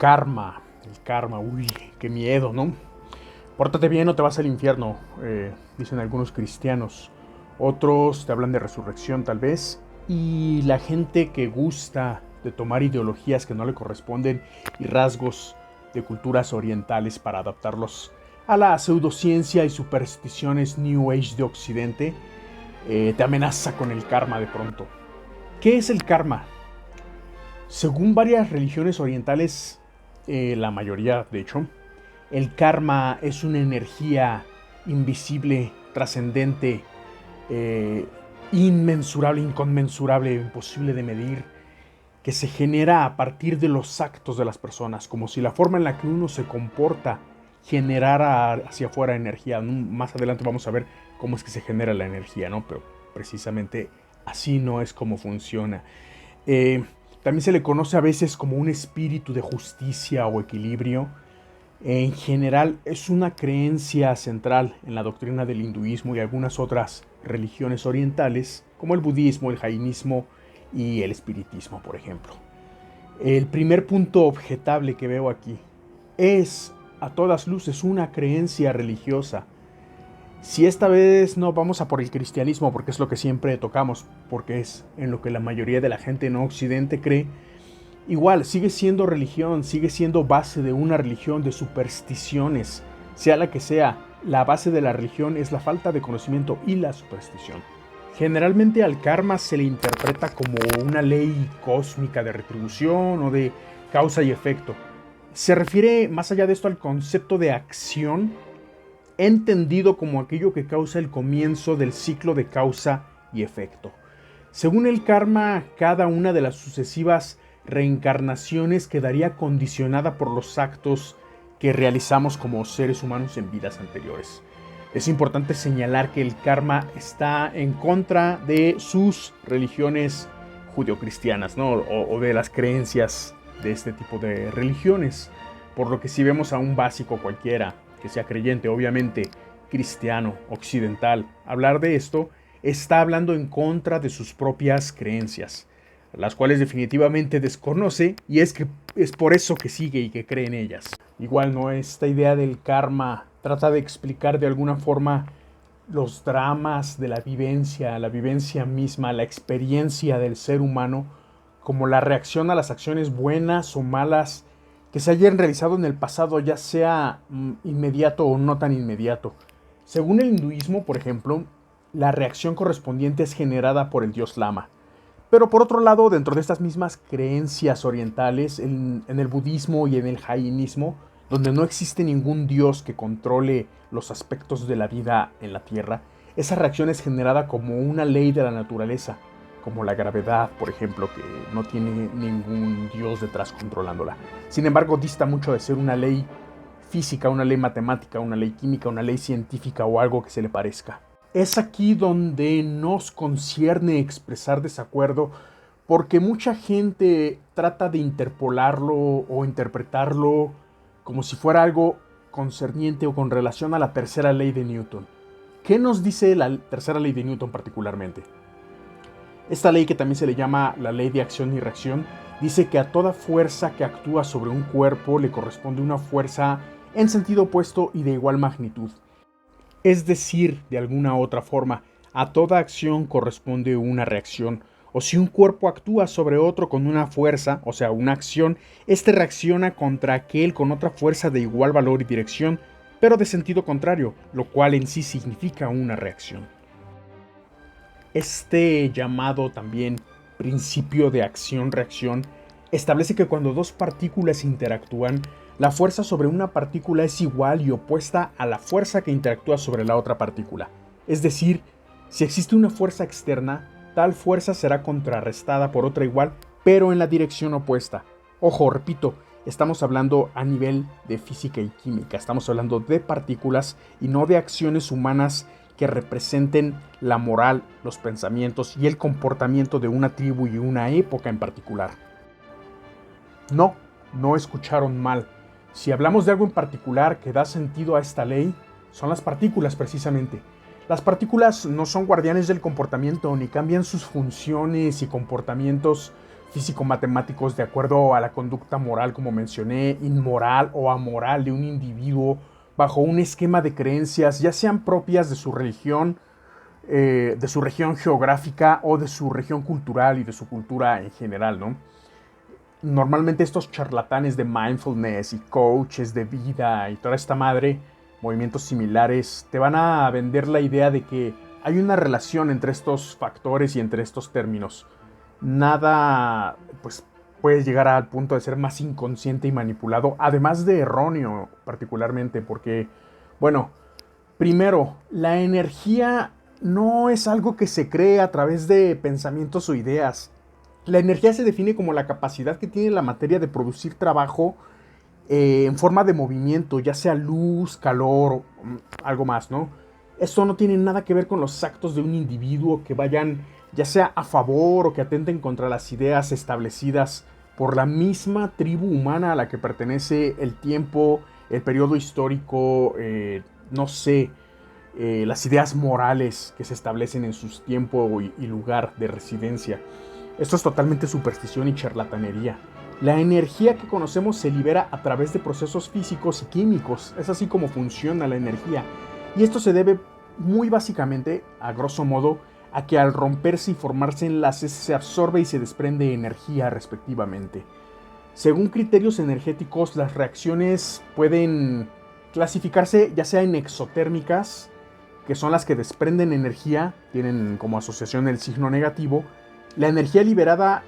El karma, uy, qué miedo, ¿no? Pórtate bien o te vas al infierno, dicen algunos cristianos. Otros te hablan de resurrección tal vez. Y la gente que gusta de tomar ideologías que no le corresponden y rasgos de culturas orientales para adaptarlos a la pseudociencia y supersticiones New Age de Occidente, te amenaza con el karma de pronto. ¿Qué es el karma? Según varias religiones orientales, la mayoría de hecho, el karma es una energía invisible, trascendente, eh, inmensurable, inconmensurable, imposible de medir, que se genera a partir de los actos de las personas, como si la forma en la que uno se comporta generara hacia afuera energía. Más adelante vamos a ver cómo es que se genera la energía, ¿no? Pero precisamente así no es como funciona. Eh, También se le conoce a veces como un espíritu de justicia o equilibrio. En general es una creencia central en la doctrina del hinduismo y algunas otras religiones orientales, como el budismo, el jainismo y el espiritismo, por ejemplo. El primer punto objetable que veo aquí es a todas luces una creencia religiosa. Si esta vez no vamos a por el cristianismo, porque es lo que siempre tocamos, porque es en lo que la mayoría de la gente no occidente cree, igual sigue siendo religión, sigue siendo base de una religión de supersticiones, sea la que sea. La base de la religión es la falta de conocimiento y la superstición. Generalmente al karma se le interpreta como una ley cósmica de retribución o de causa y efecto. Se refiere más allá de esto al concepto de acción, entendido como aquello que causa el comienzo del ciclo de causa y efecto. Según el karma, cada una de las sucesivas reencarnaciones quedaría condicionada por los actos que realizamos como seres humanos en vidas anteriores. Es importante señalar que el karma está en contra de sus religiones judeocristianas, ¿no? O de las creencias de este tipo de religiones. Por lo que si vemos a un básico cualquiera, que sea creyente, obviamente cristiano, occidental, hablar de esto, está hablando en contra de sus propias creencias, las cuales definitivamente desconoce, y es por eso que sigue y que cree en ellas. Igual, ¿no? Esta idea del karma trata de explicar de alguna forma los dramas de la vivencia misma, la experiencia del ser humano, como la reacción a las acciones buenas o malas que se hayan realizado en el pasado, ya sea inmediato o no tan inmediato. Según el hinduismo, por ejemplo, la reacción correspondiente es generada por el dios Lama. Pero por otro lado, dentro de estas mismas creencias orientales, en el budismo y en el jainismo, donde no existe ningún dios que controle los aspectos de la vida en la Tierra, esa reacción es generada como una ley de la naturaleza, como la gravedad, por ejemplo, que no tiene ningún dios detrás controlándola. Sin embargo, dista mucho de ser una ley física, una ley matemática, una ley química, una ley científica o algo que se le parezca. Es aquí donde nos concierne expresar desacuerdo, porque mucha gente trata de interpolarlo o interpretarlo como si fuera algo concerniente o con relación a la tercera ley de Newton. ¿Qué nos dice la tercera ley de Newton particularmente? Esta ley, que también se le llama la ley de acción y reacción, dice que a toda fuerza que actúa sobre un cuerpo le corresponde una fuerza en sentido opuesto y de igual magnitud. Es decir, de alguna otra forma, a toda acción corresponde una reacción. O si un cuerpo actúa sobre otro con una fuerza, o sea, una acción, este reacciona contra aquel con otra fuerza de igual valor y dirección, pero de sentido contrario, lo cual en sí significa una reacción. Este llamado también principio de acción-reacción establece que cuando dos partículas interactúan, la fuerza sobre una partícula es igual y opuesta a la fuerza que interactúa sobre la otra partícula. Es decir, si existe una fuerza externa, tal fuerza será contrarrestada por otra igual, pero en la dirección opuesta. Ojo, repito, estamos hablando a nivel de física y química, estamos hablando de partículas y no de acciones humanas que representen la moral, los pensamientos y el comportamiento de una tribu y una época en particular. No, no escucharon mal. Si hablamos de algo en particular que da sentido a esta ley, son las partículas precisamente. Las partículas no son guardianes del comportamiento ni cambian sus funciones y comportamientos físico-matemáticos de acuerdo a la conducta moral, como mencioné, inmoral o amoral de un individuo bajo un esquema de creencias, ya sean propias de su región geográfica o de su región cultural y de su cultura en general, ¿no? Normalmente estos charlatanes de mindfulness y coaches de vida y toda esta madre, movimientos similares, te van a vender la idea de que hay una relación entre estos factores y entre estos términos. Nada, pues, puede llegar al punto de ser más inconsciente y manipulado, además de erróneo particularmente, porque, bueno, primero, la energía no es algo que se cree a través de pensamientos o ideas. La energía se define como la capacidad que tiene la materia de producir trabajo en forma de movimiento, ya sea luz, calor o algo más, ¿no? Esto no tiene nada que ver con los actos de un individuo que vayan ya sea a favor o que atenten contra las ideas establecidas por la misma tribu humana a la que pertenece el tiempo, el periodo histórico, no sé, las ideas morales que se establecen en sus tiempo y lugar de residencia. Esto es totalmente superstición y charlatanería. La energía que conocemos se libera a través de procesos físicos y químicos. Es así como funciona la energía. Y esto se debe muy básicamente, a grosso modo, a que al romperse y formarse enlaces se absorbe y se desprende energía respectivamente. Según criterios energéticos, las reacciones pueden clasificarse ya sea en exotérmicas, que son las que desprenden energía, tienen como asociación el signo negativo. La energía liberada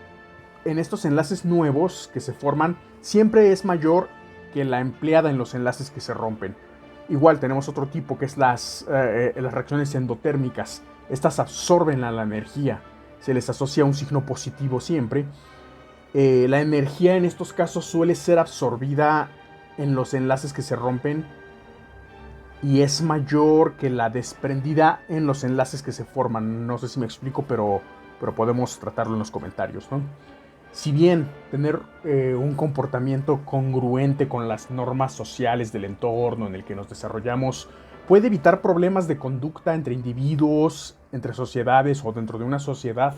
en estos enlaces nuevos que se forman siempre es mayor que la empleada en los enlaces que se rompen. Igual tenemos otro tipo que es las reacciones endotérmicas. Estas absorben la energía, se les asocia un signo positivo siempre. La energía en estos casos suele ser absorbida en los enlaces que se rompen y es mayor que la desprendida en los enlaces que se forman. No sé si me explico, pero podemos tratarlo en los comentarios, ¿no? Si bien tener un comportamiento congruente con las normas sociales del entorno en el que nos desarrollamos puede evitar problemas de conducta entre individuos, entre sociedades o dentro de una sociedad,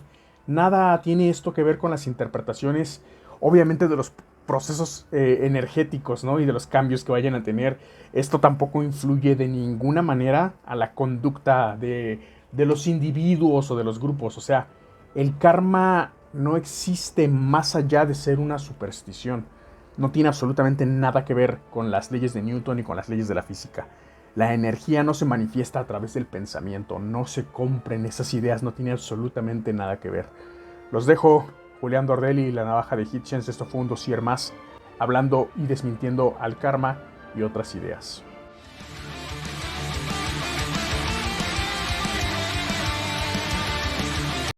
nada tiene esto que ver con las interpretaciones, obviamente, de los procesos energéticos, ¿no? Y de los cambios que vayan a tener. Esto tampoco influye de ninguna manera a la conducta de los individuos o de los grupos. O sea, el karma no existe más allá de ser una superstición. No tiene absolutamente nada que ver con las leyes de Newton y con las leyes de la física. La energía no se manifiesta a través del pensamiento, no se compren esas ideas, no tiene absolutamente nada que ver. Los dejo, Julián Dordelli y la navaja de Hitchens. Esto fue un dossier más, hablando y desmintiendo al karma y otras ideas.